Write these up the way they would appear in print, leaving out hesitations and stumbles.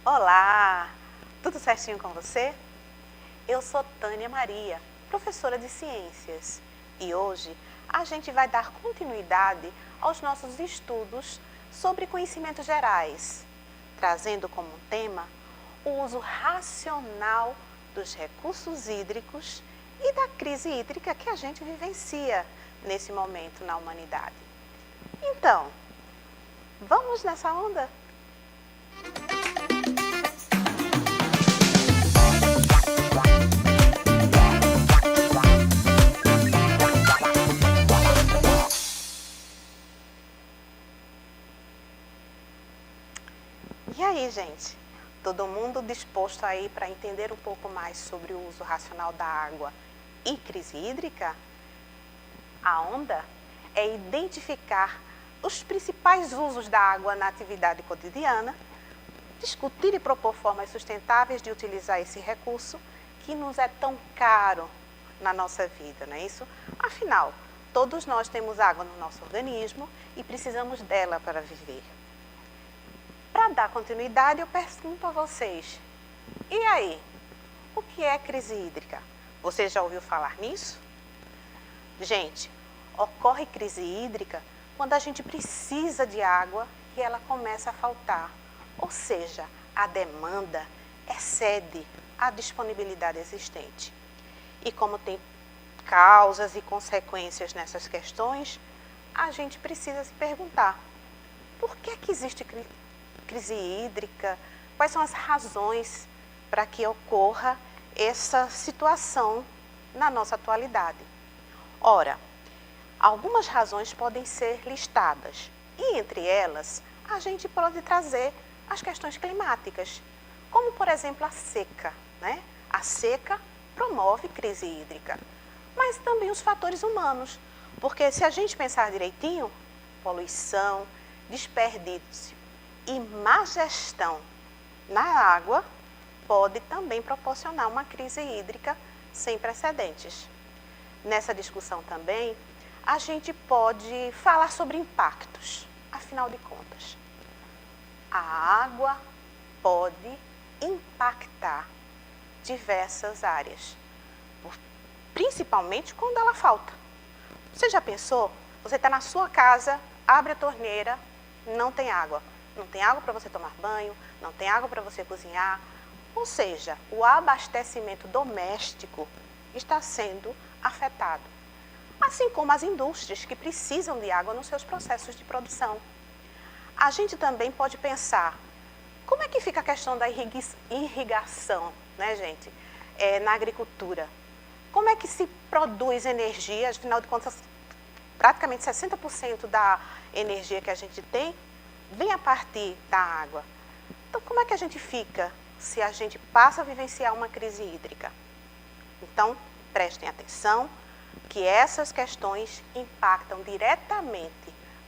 Olá, tudo certinho com você? Eu sou Tânia Maria, professora de Ciências, e hoje a gente vai dar continuidade aos nossos estudos sobre conhecimentos gerais, trazendo como tema o uso racional dos recursos hídricos e da crise hídrica que a gente vivencia nesse momento na humanidade. Então, vamos nessa onda? E aí, gente? Todo mundo disposto aí para entender um pouco mais sobre o uso racional da água e crise hídrica? A onda é identificar os principais usos da água na atividade cotidiana, discutir e propor formas sustentáveis de utilizar esse recurso que nos é tão caro na nossa vida, não é isso? Afinal, todos nós temos água no nosso organismo e precisamos dela para viver. Para dar continuidade, eu pergunto a vocês, e aí, o que é crise hídrica? Você já ouviu falar nisso? Gente, ocorre crise hídrica quando a gente precisa de água e ela começa a faltar, ou seja, a demanda excede a disponibilidade existente. E como tem causas e consequências nessas questões, a gente precisa se perguntar, por que existe crise hídrica? Quais são as razões para que ocorra essa situação na nossa atualidade? Ora, algumas razões podem ser listadas e entre elas a gente pode trazer as questões climáticas, como por exemplo a seca, né? A seca promove crise hídrica, mas também os fatores humanos, porque se a gente pensar direitinho, poluição, desperdício e má gestão na água pode também proporcionar uma crise hídrica sem precedentes. Nessa discussão também, a gente pode falar sobre impactos. Afinal de contas, a água pode impactar diversas áreas, principalmente quando ela falta. Você já pensou? Você está na sua casa, abre a torneira, não tem água. Não tem água para você tomar banho, não tem água para você cozinhar. Ou seja, o abastecimento doméstico está sendo afetado. Assim como as indústrias que precisam de água nos seus processos de produção. A gente também pode pensar, como é que fica a questão da irrigação, né, gente? Na agricultura. Como é que se produz energia? Afinal de contas, praticamente 60% da energia que a gente tem vem a partir da água. Então, como é que a gente fica se a gente passa a vivenciar uma crise hídrica? Então, prestem atenção que essas questões impactam diretamente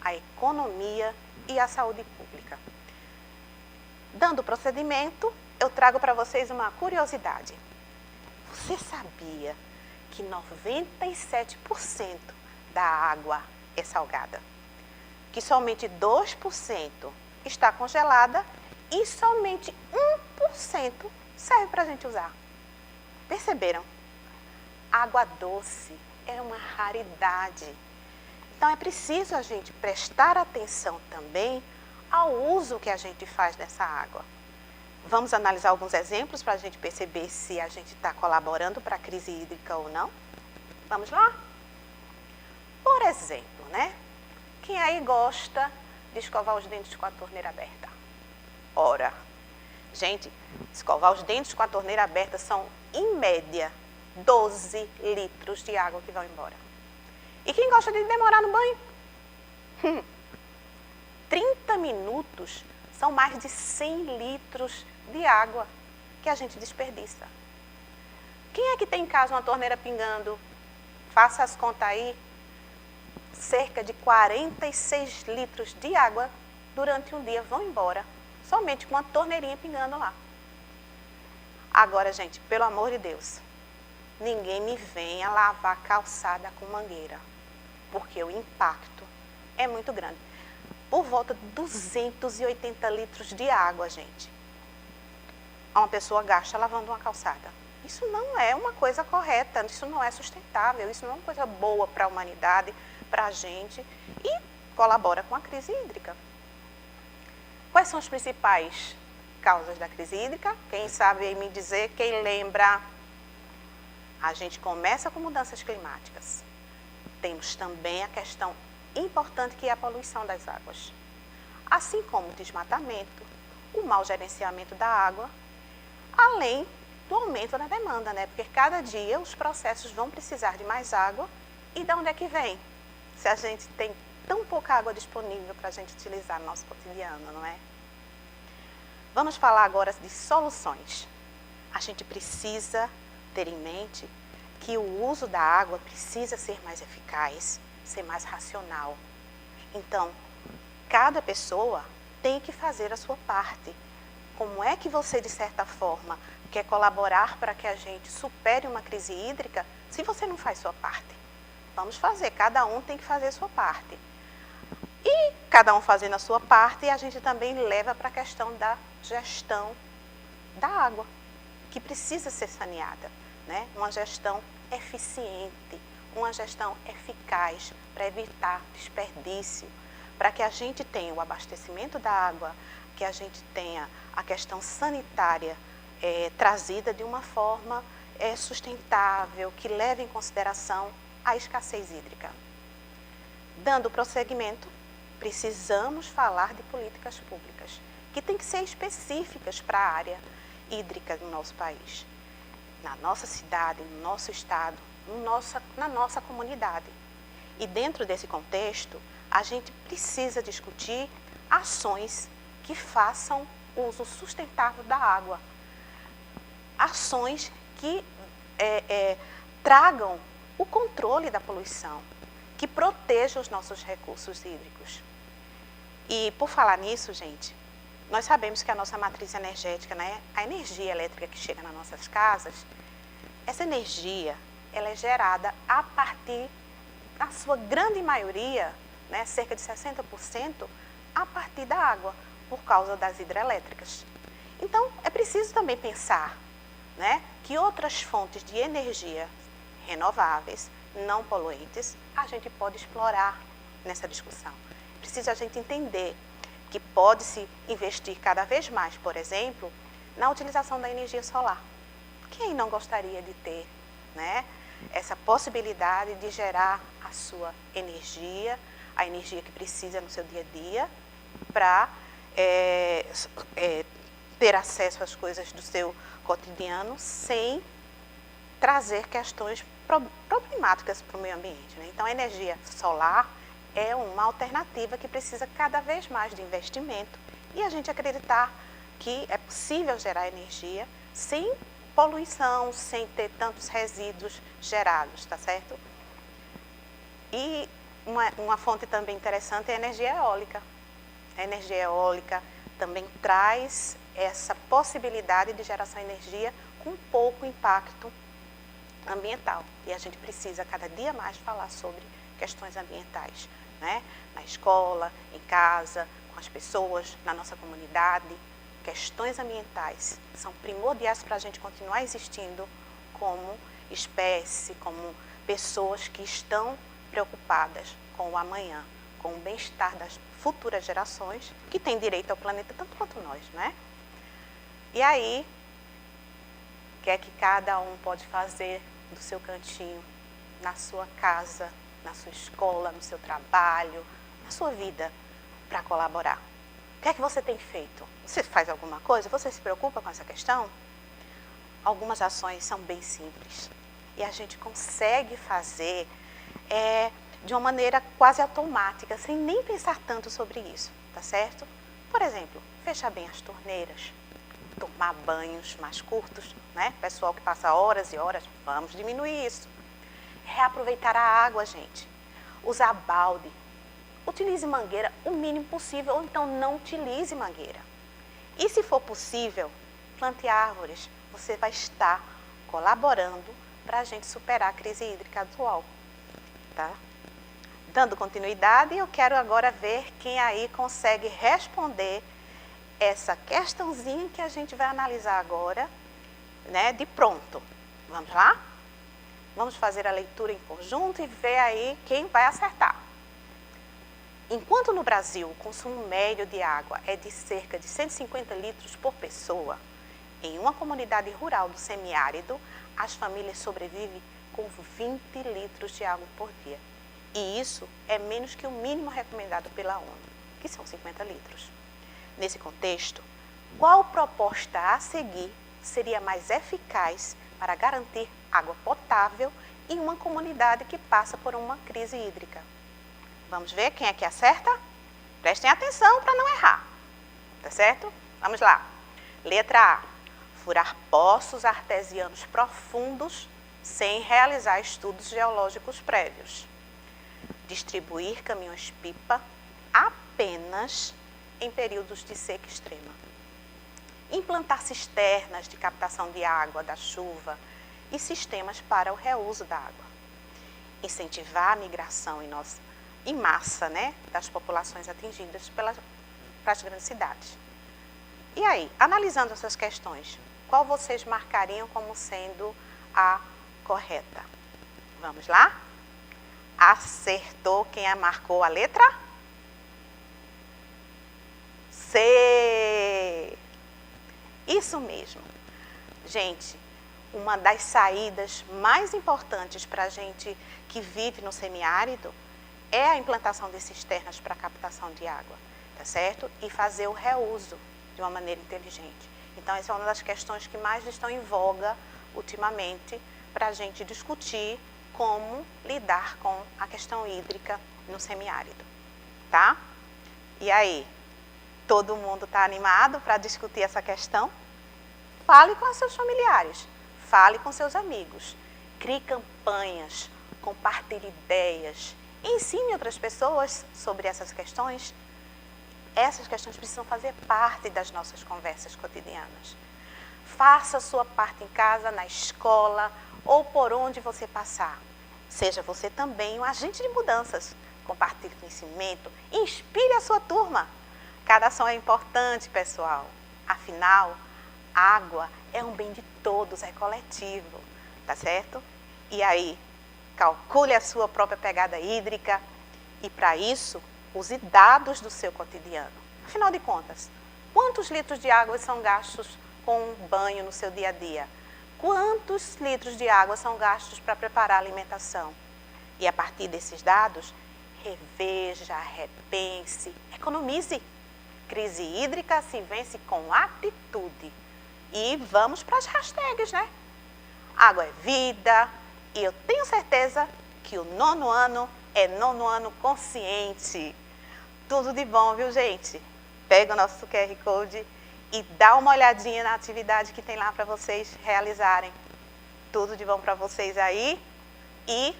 a economia e a saúde pública. Dando procedimento, eu trago para vocês uma curiosidade. Você sabia que 97% da água é salgada? Que somente 2% está congelada e somente 1% serve para a gente usar. Perceberam? Água doce é uma raridade. Então é preciso a gente prestar atenção também ao uso que a gente faz dessa água. Vamos analisar alguns exemplos para a gente perceber se a gente está colaborando para a crise hídrica ou não? Vamos lá? Por exemplo, né? Quem aí gosta de escovar os dentes com a torneira aberta? Ora, gente, escovar os dentes com a torneira aberta são, em média, 12 litros de água que vão embora. E quem gosta de demorar no banho? 30 minutos são mais de 100 litros de água que a gente desperdiça. Quem é que tem em casa uma torneira pingando? Faça as contas aí. Cerca de 46 litros de água durante um dia vão embora, somente com uma torneirinha pingando lá. Agora, gente, pelo amor de Deus, ninguém me venha lavar calçada com mangueira, porque o impacto é muito grande. Por volta de 280 litros de água, gente. uma pessoa gasta lavando uma calçada. Isso não é uma coisa correta, isso não é sustentável, isso não é uma coisa boa para a humanidade, para a gente e colabora com a crise hídrica. Quais são as principais causas da crise hídrica? Quem sabe me dizer, quem lembra? A gente começa com mudanças climáticas. Temos também a questão importante que é a poluição das águas. Assim como o desmatamento, o mau gerenciamento da água, além do aumento da demanda, né? Porque cada dia os processos vão precisar de mais água. E de onde é que vem? Se a gente tem tão pouca água disponível para a gente utilizar no nosso cotidiano, não é? Vamos falar agora de soluções. A gente precisa ter em mente que o uso da água precisa ser mais eficaz, ser mais racional. Então, cada pessoa tem que fazer a sua parte. Como é que você, de certa forma, quer colaborar para que a gente supere uma crise hídrica se você não faz sua parte? Vamos fazer, cada um tem que fazer a sua parte. E cada um fazendo a sua parte, a gente também leva para a questão da gestão da água, que precisa ser saneada, né? Uma gestão eficiente, uma gestão eficaz para evitar desperdício, para que a gente tenha o abastecimento da água, que a gente tenha a questão sanitária trazida de uma forma sustentável, que leve em consideração a escassez hídrica. Dando prosseguimento, precisamos falar de políticas públicas, que têm que ser específicas para a área hídrica do nosso país, na nossa cidade, no nosso estado, na nossa comunidade. E dentro desse contexto, a gente precisa discutir ações que façam uso sustentável da água, ações que tragam o controle da poluição, que protejam os nossos recursos hídricos. E por falar nisso, gente, nós sabemos que a nossa matriz energética, né, a energia elétrica que chega nas nossas casas, essa energia, ela é gerada a partir, na sua grande maioria, né, cerca de 60%, a partir da água, por causa das hidrelétricas. Então, é preciso também pensar, né, que outras fontes de energia renováveis, não poluentes, a gente pode explorar nessa discussão. Precisa a gente entender que pode-se investir cada vez mais, por exemplo, na utilização da energia solar. Quem não gostaria de ter, né, essa possibilidade de gerar a sua energia, a energia que precisa no seu dia a dia, para ter acesso às coisas do seu cotidiano sem trazer questões problemáticas para o meio ambiente, né? Então, a energia solar é uma alternativa que precisa cada vez mais de investimento e a gente acreditar que é possível gerar energia sem poluição, sem ter tantos resíduos gerados, tá certo? E uma fonte também interessante é a energia eólica. A energia eólica também traz essa possibilidade de geração de energia com pouco impacto ambiental. E a gente precisa cada dia mais falar sobre questões ambientais, né? Na escola, em casa, com as pessoas, na nossa comunidade. Questões ambientais são primordiais para a gente continuar existindo como espécie, como pessoas que estão preocupadas com o amanhã, com o bem-estar das futuras gerações, que têm direito ao planeta tanto quanto nós, né? E aí, o que é que cada um pode fazer do seu cantinho, na sua casa, na sua escola, no seu trabalho, na sua vida, para colaborar? O que é que você tem feito? Você faz alguma coisa? Você se preocupa com essa questão? Algumas ações são bem simples e a gente consegue fazer de uma maneira quase automática, sem nem pensar tanto sobre isso, tá certo? Por exemplo, fechar bem as torneiras, tomar banhos mais curtos, né? Pessoal que passa horas e horas, vamos diminuir isso. Reaproveitar a água, gente. Usar balde. Utilize mangueira o mínimo possível, ou então não utilize mangueira. E se for possível, plante árvores. Você vai estar colaborando para a gente superar a crise hídrica atual, tá? Dando continuidade, eu quero agora ver quem aí consegue responder essa questãozinha que a gente vai analisar agora, né, de pronto. Vamos lá? Vamos fazer a leitura em conjunto e ver aí quem vai acertar. Enquanto no Brasil o consumo médio de água é de cerca de 150 litros por pessoa, em uma comunidade rural do semiárido, as famílias sobrevivem com 20 litros de água por dia. E isso é menos que o mínimo recomendado pela ONU, que são 50 litros. Nesse contexto, qual proposta a seguir seria mais eficaz para garantir água potável em uma comunidade que passa por uma crise hídrica? Vamos ver quem é que acerta? Prestem atenção para não errar, tá certo? Vamos lá. Letra A. Furar poços artesianos profundos sem realizar estudos geológicos prévios. Distribuir caminhões-pipa apenas em períodos de seca extrema. Implantar cisternas de captação de água da chuva e sistemas para o reuso da água. Incentivar a migração em massa, né, das populações atingidas para as grandes cidades. E aí, analisando essas questões, qual vocês marcariam como sendo a correta? Vamos lá? Acertou quem marcou a letra? C. Isso mesmo. Gente, uma das saídas mais importantes para a gente que vive no semiárido é a implantação de cisternas para captação de água, tá certo? E fazer o reuso de uma maneira inteligente. Então, essa é uma das questões que mais estão em voga ultimamente para a gente discutir como lidar com a questão hídrica no semiárido, tá? E aí, todo mundo está animado para discutir essa questão? Fale com os seus familiares, fale com seus amigos, crie campanhas, compartilhe ideias, ensine outras pessoas sobre essas questões. Essas questões precisam fazer parte das nossas conversas cotidianas. Faça a sua parte em casa, na escola ou por onde você passar. Seja você também um agente de mudanças. Compartilhe conhecimento, inspire a sua turma. Cada ação é importante, pessoal. Afinal, água é um bem de todos, é coletivo, tá certo? E aí, calcule a sua própria pegada hídrica e, para isso, use dados do seu cotidiano. Afinal de contas, quantos litros de água são gastos com um banho no seu dia a dia? Quantos litros de água são gastos para preparar a alimentação? E a partir desses dados, reveja, repense, economize. Crise hídrica se vence com atitude. E vamos para as hashtags, né? Água é vida. E eu tenho certeza que o 9º ano é 9º ano consciente. Tudo de bom, viu, gente? Pega o nosso QR Code e dá uma olhadinha na atividade que tem lá para vocês realizarem. Tudo de bom para vocês aí. E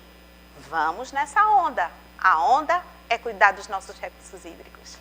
vamos nessa onda. A onda é cuidar dos nossos recursos hídricos.